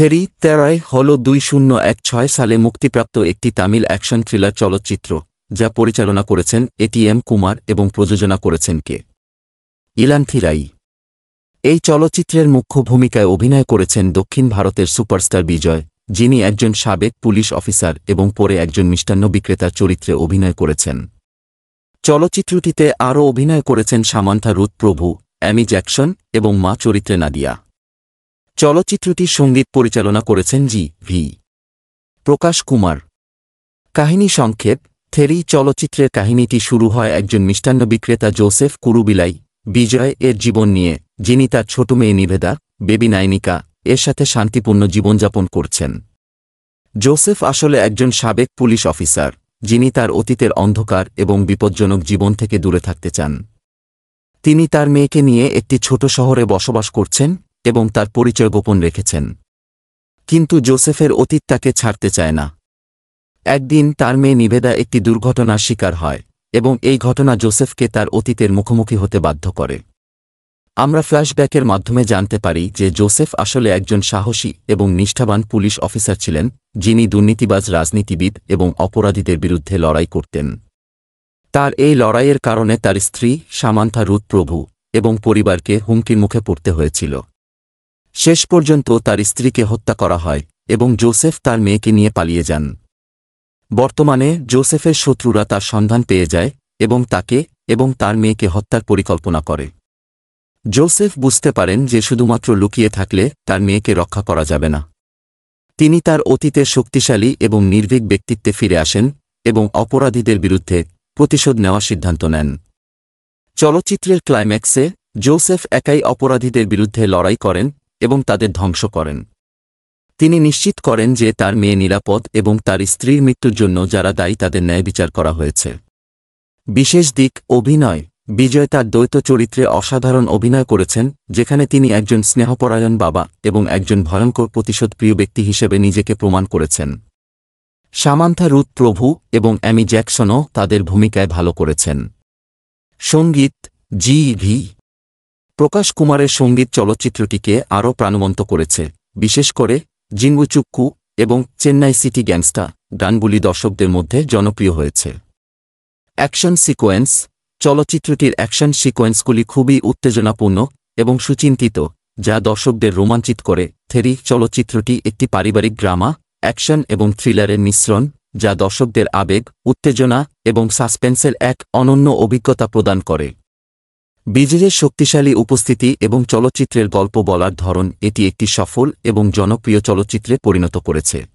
থেরি তেরাই হল 2016 সালে মুক্তিপ্রাপ্ত একটি তামিল অ্যাকশন থ্রিলার চলচ্চিত্র যা পরিচালনা করেছেন এটিএম কুমার এবং প্রযোজনা করেছেন কে ইলান্থিরাই। এই চলচ্চিত্রের মুখ্য ভূমিকায় অভিনয় করেছেন দক্ষিণ ভারতের সুপারস্টার বিজয়, যিনি একজন সাবেক পুলিশ অফিসার এবং পরে একজন মিষ্টান্ন বিক্রেতার চরিত্রে অভিনয় করেছেন। চলচ্চিত্রটিতে আরও অভিনয় করেছেন সামান্থা রুথ প্রভু, অ্যামি জ্যাকসন এবং মা চরিত্রে নাদিয়া। চলচ্চিত্রটির সঙ্গীত পরিচালনা করেছেন জি.ভি. প্রকাশ কুমার। কাহিনী সংক্ষেপ। থেরি চলচ্চিত্রের কাহিনীটি শুরু হয় একজন মিষ্টান্ন বিক্রেতা জোসেফ কুরুবিলাই বিজয় এর জীবন নিয়ে, যিনি তার ছোট মেয়ে নিভেদা, বেবি নাইনিকা এর সাথে শান্তিপূর্ণ জীবনযাপন করছেন। জোসেফ আসলে একজন সাবেক পুলিশ অফিসার, যিনি তার অতীতের অন্ধকার এবং বিপজ্জনক জীবন থেকে দূরে থাকতে চান। তিনি তার মেয়েকে নিয়ে একটি ছোট শহরে বসবাস করছেন এবং তার পরিচয় গোপন রেখেছেন। কিন্তু জোসেফের অতীত তাকে ছাড়তে চায় না। একদিন তার মেয়ে নিভেদা একটি দুর্ঘটনার শিকার হয় এবং এই ঘটনা জোসেফকে তার অতীতের মুখোমুখি হতে বাধ্য করে। আমরা ফ্ল্যাশব্যাকের মাধ্যমে জানতে পারি যে জোসেফ আসলে একজন সাহসী এবং নিষ্ঠাবান পুলিশ অফিসার ছিলেন, যিনি দুর্নীতিবাজ রাজনীতিবিদ এবং অপরাধীদের বিরুদ্ধে লড়াই করতেন। তার এই লড়াইয়ের কারণে তার স্ত্রী সামান্থা রুথ প্রভু এবং পরিবারকে হুমকির মুখে পড়তে হয়েছিল। শেষ পর্যন্ত তার স্ত্রীকে হত্যা করা হয় এবং জোসেফ তার মেয়েকে নিয়ে পালিয়ে যান। বর্তমানে জোসেফের শত্রুরা তার সন্ধান পেয়ে যায় এবং তাকে এবং তার মেয়েকে হত্যার পরিকল্পনা করে। জোসেফ বুঝতে পারেন যে শুধুমাত্র লুকিয়ে থাকলে তার মেয়েকে রক্ষা করা যাবে না। তিনি তার অতীতের শক্তিশালী এবং নির্ভীক ব্যক্তিত্বে ফিরে আসেন এবং অপরাধীদের বিরুদ্ধে প্রতিশোধ নেওয়ার সিদ্ধান্ত নেন। চলচ্চিত্রের ক্লাইম্যাক্সে জোসেফ একাই অপরাধীদের বিরুদ্ধে লড়াই করেন এবং তাদের ধ্বংস করেন। তিনি নিশ্চিত করেন যে তার মেয়ে নিরাপদ এবং তার স্ত্রীর মৃত্যুর জন্য যারা দায়ী তাদের ন্যায়বিচার করা হয়েছে। বিশেষ দিক অভিনয়। বিজয় তার দ্বৈত চরিত্রে অসাধারণ অভিনয় করেছেন, যেখানে তিনি একজন স্নেহপরায়ণ বাবা এবং একজন ভয়ঙ্কর প্রতিশোধপ্রিয় ব্যক্তি হিসেবে নিজেকে প্রমাণ করেছেন। সামান্থা রুথ প্রভু এবং অ্যামি জ্যাকসনও তাদের ভূমিকায় ভালো করেছেন। সঙ্গীত। জি.ভি. প্রকাশ কুমারের সঙ্গীত চলচ্চিত্রটিকে আরও প্রাণবন্ত করেছে, বিশেষ করে জিঙ্গুচুক্কু এবং চেন্নাই সিটি গ্যাংস্টা গানগুলি দর্শকদের মধ্যে জনপ্রিয় হয়েছে। Action sequence. চলচ্চিত্রটির অ্যাকশন সিকোয়েন্সগুলি খুবই উত্তেজনাপূর্ণ এবং সুচিন্তিত, যা দর্শকদের রোমাঞ্চিত করে। থেরি চলচ্চিত্রটি একটি পারিবারিক ড্রামা, অ্যাকশন এবং থ্রিলারের মিশ্রণ, যা দর্শকদের আবেগ, উত্তেজনা এবং সাসপেন্সের এক অনন্য অভিজ্ঞতা প্রদান করে। বিজয়ের শক্তিশালী উপস্থিতি এবং চলচ্চিত্রের গল্প বলার ধরন এটি একটি সফল এবং জনপ্রিয় চলচ্চিত্রে পরিণত করেছে।